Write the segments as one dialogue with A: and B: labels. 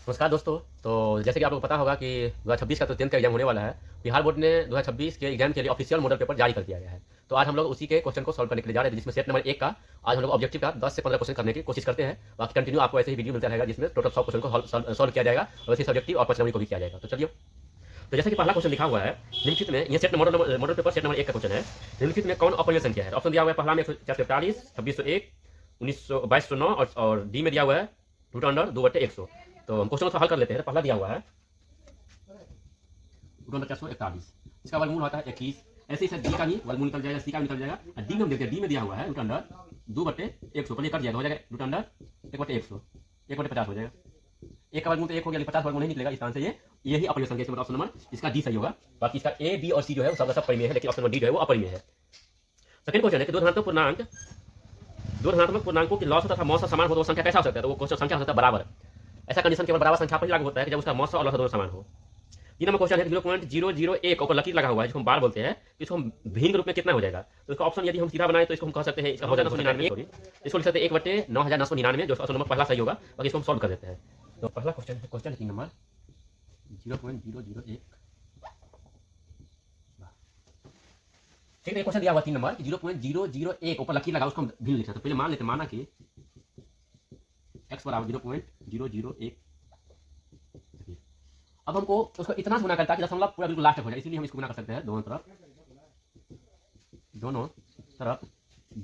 A: नमस्कार दोस्तों। तो जैसे कि आपको पता होगा कि 2026 का तो 10th का एग्जाम होने वाला है। बिहार बोर्ड ने 2026 के एग्जाम के लिए ऑफिशियल मॉडल पेपर जारी कर दिया गया है। तो आज हम लोग उसी के क्वेश्चन को सॉल्व करने के लिए जा रहे हैं, जिसमें सेट नंबर 1 का आज हम लोग ऑब्जेक्टिव का 10 से 15 क्वेश्चन करने की कोशिश करते हैं। बाकी कंटिन्यू आपको ऐसे ही वीडियो मिलता रहेगा, जिसमें टोटल 100 क्वेश्चन को सॉल्व किया जाएगा और वैसे सब्जेक्टिव और पर्सनल को भी किया जाएगा। तो चलिए, तो जैसे कि पहला क्वेश्चन लिखा हुआ है, निम्नलिखित में ये set model paper set number 1 का क्वेश्चन है। निम्नलिखित में कौन अपरिमेय संख्या है? ऑप्शन दिया हुआ है, पहला में 443, 2601, 2209 और डी में दिया हुआ है रूट अंडर 2/100। तो हम क्वेश्चन को हल कर लेते हैं। पहला दिया हुआ है रूट अंडर 441, इसका वर्गमूल होता है 21। ऐसे ही डी का भी वर्गमूल निकल जाएगा, सी का भी निकल जाएगा। डी में हम देखते हैं, डी में दिया हुआ है रूट अंडर 2/100, पर ये कट जाएगा, हो जाएगा रूट अंडर 1/100, 1/50 हो जाएगा। एक का वर्गमूल तो 1 हो गया, 50 वर्गमूल नहीं निकलेगा। इस तरह से यही अपरिमेय संख्या, इसका मतलब ऑप्शन नंबर इसका डी सही होगा। बाकी इसका ए, बी और सी जो है वो सब परिमेय है, लेकिन ऑप्शन नंबर डी जो है वो अपरिमेय है। सेकंड क्वेश्चन है कि दो धनात्मक पूर्णांकों की लॉस तथा मौसा समान हो तो वो संख्या कैसा हो सकता है? तो वो क्वेश्चन संख्या हो सकता है बराबर। ऐसा कंडीशन केवल बराबर संख्या पर ही लागू होता है कि जब उसका मौसा और लॉस दोनों समान हो। 3 नंबर क्वेश्चन है 0.001 ऊपर लकीर लगा हुआ है, जिसको हम बार बोलते हैं, इसको हम भिन्न रूप में कितना हो जाएगा? तो इसका ऑप्शन यदि हम सीधा बनाए तो इसको हम कह सकते हैं, इसका हो जाएगा 999, सॉरी इसको लिख सकते हैं 1/9999, जो ऑप्शन नंबर पहला सही होगा। बाकी इसको हम सॉल्व कर देते हैं। तो पहला क्वेश्चन है 3 नंबर 0.001। ठीक है, क्वेश्चन दिया हुआ 3 नंबर 0.001 ऊपर लकीर लगा, उसको हम भिन्न लिखना। तो पहले मान लेते, माना कि x बराबर 0.001। अब हमको उसको इतना गुना करता है कि दशमलव पूरा बिल्कुल लास्ट तक हो जाए, इसलिए हम इसको गुना कर सकते हैं दोनों तरफ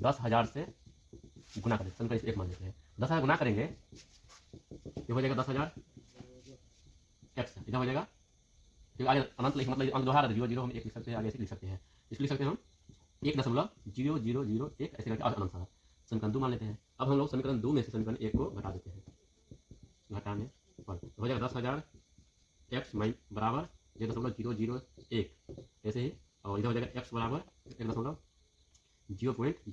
A: 10,000 से गुना करें। चलो इसे 1 मान लेते हैं। 10,000 गुना करेंगे, ये हो जाएगा 10,000 x, इधर हो जाएगा आगे अनंत लिख, मतलब अंक दोहरा 0 0 हम 1 लिख सकते हैं, आगे ऐसे लिख सकते हैं। इसको लिख सकते हैं हम 1.0001 ऐसे करके अनंत सारा समीकरण 2 मान लेते हैं। अब हम लोग समीकरण 2 में से समीकरण 1 को घटा देते हैं, घटाने पर हो जाएगा 10,000 x बराबर 1.001 ऐसे ही, और इधर हो जाएगा x बराबर 1.0.0001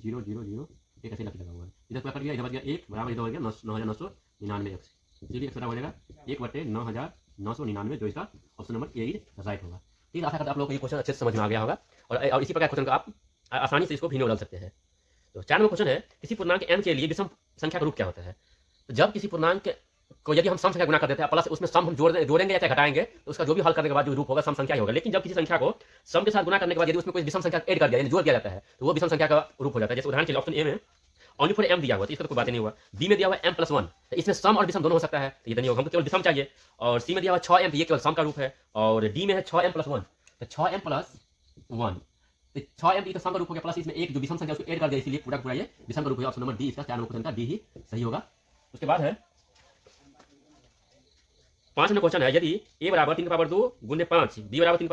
A: ऐसे लगा हुआ है। इधर क्या कर गया, इधर बच गया 1 बराबर, इधर हो गया 9,999 x, इसलिए x बराबर हो जाएगा 1/9,999, जो इसका ऑप्शन नंबर ए राइट होगा। ठीक है, आशा करता आप लोग को ये क्वेश्चन अच्छे से समझ में आ गया होगा और इसी प्रकार क्वेश्चन का आप आसानी से इसको भिन्न बदल सकते हैं। तो 4 नंबर क्वेश्चन है, किसी पूर्णांक m के लिए विषम संख्या का रूप क्या होता है? तो जब किसी पूर्णांक को यदि हम सम संख्या गुना कर देते हैं, प्लस उसमें सम हम जोड़ेंगे या चाहे घटाएंगे, तो उसका जो भी हल करने के बाद जो रूप होगा सम संख्या ही होगा। लेकिन जब किसी संख्या को सम के साथ गुना करने के बाद यदि उसमें कोई विषम संख्या ऐड कर दिया, यानी जोड़ दिया जाता है, तो वो विषम संख्या का रूप हो जाता है। जैसे उदाहरण के लिए ऑप्शन ए में ओनली फॉर m दिया हुआ, तो इसका तो कोई बात नहीं हुआ। बी में दिया हुआ m+1, तो इसमें सम और विषम दोनों हो सकता है, तो ये नहीं होगा, हमको केवल विषम चाहिए। और सी में दिया हुआ 6m, तो ये केवल सम का रूप है। और डी में है 6m+1, तो 6m+1, तो 6m तो सम का रूप हो गया, प्लस इसमें एक जो विषम संख्या उसको ऐड कर दिया, इसलिए पूरा पूरा ये विषम का रूप है। ऑप्शन नंबर डी इसका 4 नंबर क्वेश्चन का डी ही सही होगा। उसके बाद है 5 नंबर क्वेश्चन है, यदि a बराबर 3 की पावर 2 गुने 5, b बराबर 3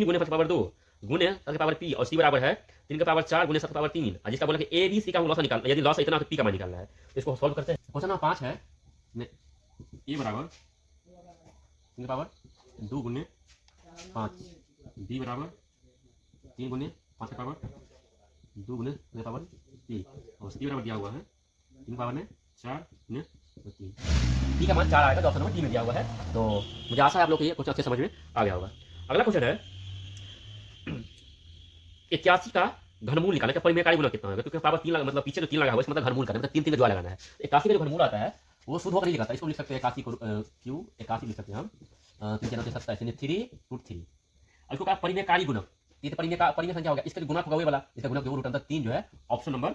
A: गुने 5 की पावर 2 गुने 7 की पावर p और c बराबर है 3 की पावर 4 गुने 7 की पावर 3, और जिसका बोला कि a b c का लॉस निकालना, यदि लॉस इतना तो p का मान निकालना है। तो इसको सॉल्व करते हैं। क्वेश्चन नंबर 5 है, a बराबर 3 की पावर 2 गुने 5, b बराबर 3 गुने 5 की पावर 2 गुने 7 की पावर p, और c बराबर दिया हुआ है 3 की पावर में 4 गुने 3, p का मान 4 आएगा, जो ऑप्शन नंबर डी में दिया हुआ है। तो मुझे आशा है आप लोग को ये क्वेश्चन अच्छे समझ में आ गया होगा। अगला क्वेश्चन है 81 का घनमूल निकालना, क्या परिमेयकारी गुणक कितना होगा? क्योंकि पावर 3 लगा, मतलब पीछे जो 3 लगा हुआ है, इसका मतलब घनमूल करना, मतलब 3 का जोड़ लगाना है। 81 का जो घनमूल आता है वो शुद्ध होकर नहीं लगाता, इसको लिख सकते हैं 81 को क्यू 81 लिख सकते हैं हम, 3 के 3 √3। इसको क्या परिमेयकारी गुणक, ये तो परिमेय संख्या हो गया, इसका जो गुणक होगा वो वाला, इसका गुणक जो √3 जो है ऑप्शन नंबर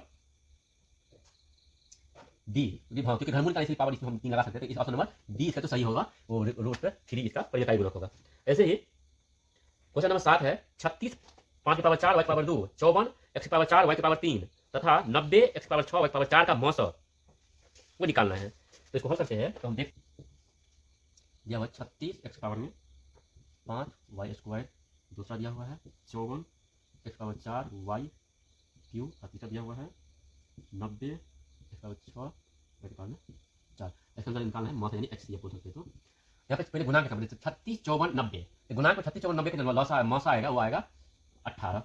A: डी। हाँ, क्योंकि घनमूल का इसी पावर इसमें हम 3 लगा सकते हैं, तो इस ऑप्शन नंबर डी इसका तो सही होगा, वो √3 इसका परिमेयकारी गुणक होगा। ऐसे ही क्वेश्चन नंबर 7 है 36 5 की पावर 4 y की पावर 2 54 x की पावर 4 y की पावर 3 तथा 90 x की पावर 6 y की पावर 4 का मौसा वो निकालना है। तो इसको हल करते हैं। तो हम देख दिया हुआ 36 x की पावर में 5 y स्क्वायर, दूसरा दिया हुआ है 54 x की पावर 4 y क्यूब, और तीसरा दिया हुआ है 90 x की पावर 6 y की पावर में 4। इसका आंसर निकालना है मौसा, यानी x ये बोल सकते हैं। तो यहाँ पे पहले गुणा करते हैं, 36 54 90, गुणा को 36 54 90 के लॉस मौसा आएगा, वो आएगा 18,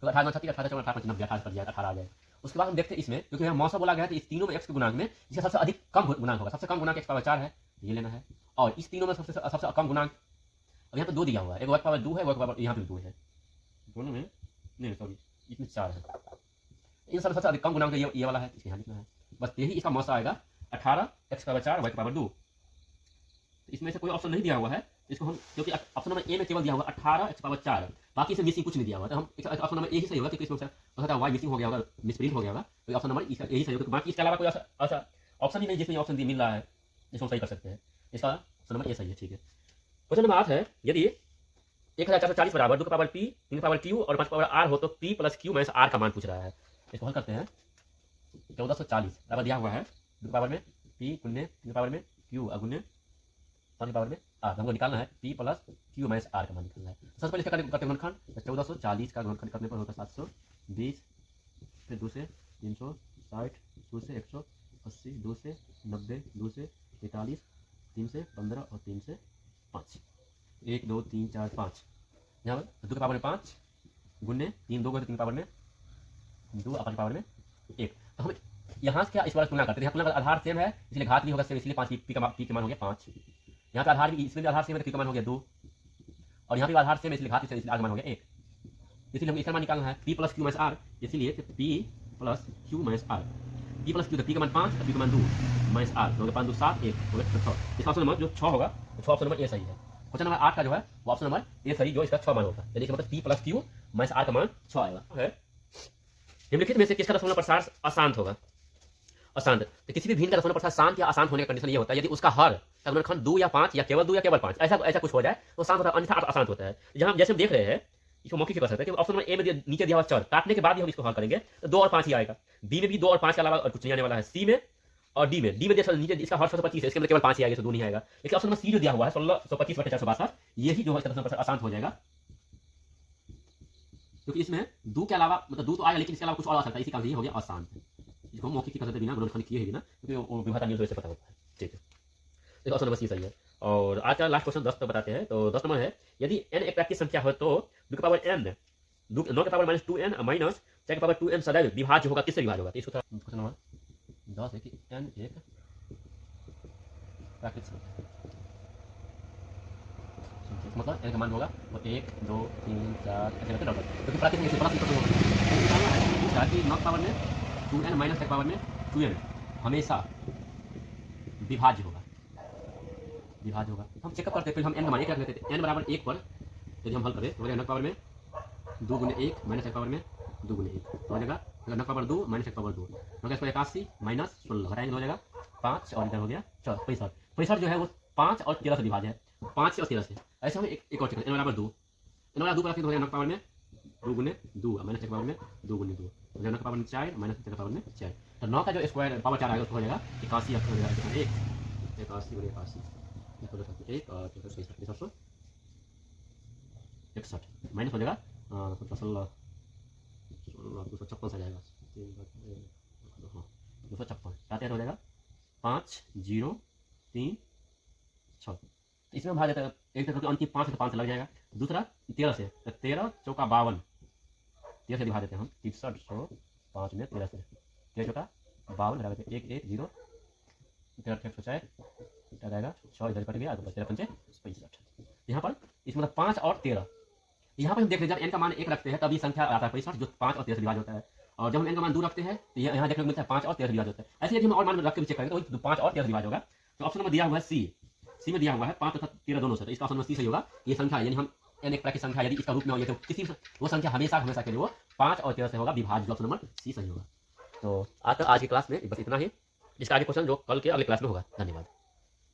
A: तो 18 36 18 54 18 90 18 पर जाएगा, 18 आ जाएगा। उसके बाद हम देखते हैं इसमें, क्योंकि यहाँ मौसा बोला गया है, तो इस तीनों में x के गुणांक में इसका सबसे अधिक कम गुणांक होगा, सबसे कम गुणांक x पावर 4 है, ये लेना है। और इस तीनों में सबसे कम गुणांक, अब यहाँ पे 2 दिया हुआ है, एक y पावर 2 है, y पावर यहाँ पे 2 है, दोनों में नहीं, सॉरी इसमें 4 है। इन सबसे अधिक कम गुणांक ये वाला है, इसके यहाँ लिखना है, बस यही इसका मौसा आएगा 18 x पावर 4 y पावर 2। इसमें से कोई ऑप्शन नहीं दिया हुआ है, इसको हम, क्योंकि ऑप्शन नंबर ए में केवल दिया होगा 18x⁴, बाकी इसमें मिसिंग कुछ नहीं दिया हुआ, तो हम ऑप्शन नंबर ए ही सही होगा, क्योंकि इसमें हो सकता है वाई मिसिंग हो गया होगा, मिसप्रिंट हो गया होगा, तो ऑप्शन नंबर यही सही होगा। बाकी इसके अलावा कोई ऐसा ऑप्शन ही नहीं जिसमें ऑप्शन मिल रहा है जिसको हम सही कर सकते हैं। इसका ऑप्शन नंबर ए सही है। ठीक है, क्वेश्चन नंबर 8 है, यदि 1440 बराबर 2 की पावर p 3 की पावर q और 5 की पावर r हो तो p plus q minus r का मान पूछ रहा है। इसको हल करते हैं। 1440 बराबर दिया हुआ है 2 की पावर में p गुने 3 की पावर में q गुने 5 की पावर में r, हमको निकालना है p plus q minus r का मान निकालना है। सबसे पहले इसका करते हैं गुणनखंड। 1440 का गुणनखंड करने पर होता है 720, फिर 2 से 360, 2 से 180, 2 से 90, 2 से 43, 3 से 15 और 3 से 5, 1 2 3 4 5, यहाँ पर 2 की पावर में 5 गुने 3 2 को 3 की पावर में 2 और 5 की पावर में 1। तो हम यहाँ से क्या इस बार तुलना करते हैं, तुलना का आधार सेम है इसलिए घात नहीं होगा सेम, इसलिए 5 पी के मान हो गया 5। यहाँ का आधार भी, इसमें भी आधार सेम है, का मान हो गया 2, और यहाँ भी आधार सेम है इसलिए घात इसलिए आगे मान हो गया 1। इसलिए हम इसका मान निकालना है p plus q minus r, इसलिए p plus q minus r, p plus q, तो p का मान 5 और p का मान 2 माइनस r, हो गया 5 2 7 1 हो गया 6। इसका ऑप्शन नंबर जो 6 होगा, तो ऑप्शन नंबर ए सही है। क्वेश्चन नंबर 8 का जो है वो ऑप्शन नंबर ए सही, जो इसका 6 मान होगा, यानी कि मतलब p plus q minus r का मान 6 आएगा। है निम्नलिखित में से किसका दशमलव प्रसार अशांत होगा? अशांत, तो किसी भी भिन्न का दशमलव प्रसार शांत या अशांत होने का कंडीशन ये होता है यदि उसका हर का गुणनखंड 2 या 5 या केवल 2 या केवल 5 ऐसा कुछ हो जाए तो शांत होता है, अन्यथा अशांत होता है। जहां जैसे हम देख रहे हैं, इसको मौखिक कर सकते हैं कि ऑप्शन नंबर ए में नीचे दिया हुआ चर काटने के बाद ही हम इसको हल करेंगे, तो 2 और 5 ही आएगा। बी में भी 2 और 5 के अलावा और कुछ नहीं आने वाला है। सी में और डी में देखो नीचे इसका हर 125 है, इसके अंदर केवल 5 ही आएगा, तो 2 नहीं आएगा। लेकिन ऑप्शन नंबर सी जो दिया हुआ है 1625/462, यही जो है इसका दशमलव प्रसार अशांत हो जाएगा, क्योंकि इसमें 2 के अलावा मतलब 2 तो आएगा लेकिन इसके अलावा कुछ और आ सकता है, इसी कारण ये हो गया अशांत। इसको हम मौखिक कर सकते बिना गुणनखंड किए ही बिना, क्योंकि वो विभाजन नियम से पता होता है। ठीक है, देखो ऑप्शन नंबर सी सही है। और आज का लास्ट क्वेश्चन 10 तक बताते हैं। तो 10 नंबर है, यदि n एक प्राकृतिक संख्या हो तो 2 की पावर n 9 की पावर माइनस 2n माइनस 4 की पावर 2n सदैव विभाज्य होगा, किससे विभाज्य होगा? तो इसको क्वेश्चन नंबर 10 है कि n एक प्राकृतिक संख्या, मतलब n का मान होगा वो 1 2 3 4 ऐसे करके डॉट, क्योंकि प्राकृतिक से प्लस होगा। दूसरा कि 9 की पावर में 2n माइनस 1 की पावर में 2n हमेशा विभाज्य होगा, विभाज्य होगा। हम चेकअप करते हैं, फिर हम n का मान 1 रख लेते हैं। n बराबर 1 पर यदि हम हल करें तो 9 की पावर में 2 गुने 1 माइनस 1 की पावर में 2 गुने 1 तो हो जाएगा 9 की पावर 2 माइनस 1 की पावर 2 हो गया 81 माइनस 16 घटाएंगे, हो जाएगा 5 और इधर हो गया 65। 65 जो है वो 5 और 13 से विभाज्य है, 5 और 13 से। ऐसे हम एक और चेक n बराबर 2, n बराबर 2 पर रखें तो हो जाएगा 9 की पावर में 2 गुने 2 माइनस 1 की पावर में 2 गुने 2 हो जाएगा 9 की पावर में 4 माइनस 1 की पावर में 4। तो 9 का जो स्क्वायर पावर 4 आएगा उसको हो जाएगा 81 हो जाएगा 1 81 गुने 81 1 और 61 माइनस हो जाएगा 16 256 से जाएगा 256 साथ हो जाएगा 5 0 3 6। इसमें हम भाग देते हैं, एक तरह अंतिम 5 से 5 से लग जाएगा, दूसरा 13 से, 13 चौका 52 13 से दिखा देते हैं हम 63 5 में 13 से 13 चौका 52 घटा देते 1 1 0 13 104 जाएगा 6 इधर कट गया तो 13 पंचे 65। यहाँ पर इसमें 5 और 13, यहाँ पर हम देख रहे हैं जब n का मान 1 रखते हैं तब ये संख्या आता है 65 जो 5 और 13 से विभाज्य होता है, और जब हम n का मान 2 रखते हैं तो यहाँ देखने को मिलता है 5 और 13 से विभाज्य होता है। ऐसे यदि हम और मान रख के चेक करेंगे तो 5 और 13 से विभाज्य होगा। तो ऑप्शन नंबर दिया हुआ है सी में दिया हुआ है 5 तथा 13 दोनों से, तो इसका ऑप्शन नंबर सी सही होगा। ये संख्या यानी हम n एक प्राकृतिक संख्या यदि इसका रूप में हो तो किसी वो संख्या हमेशा के लिए वो 5 और 13 से होगा विभाज्य, ऑप्शन नंबर सी सही होगा। तो आज की क्लास में बस इतना ही, इसका आगे क्वेश्चन जो कल के अगले क्लास में होगा। धन्यवाद।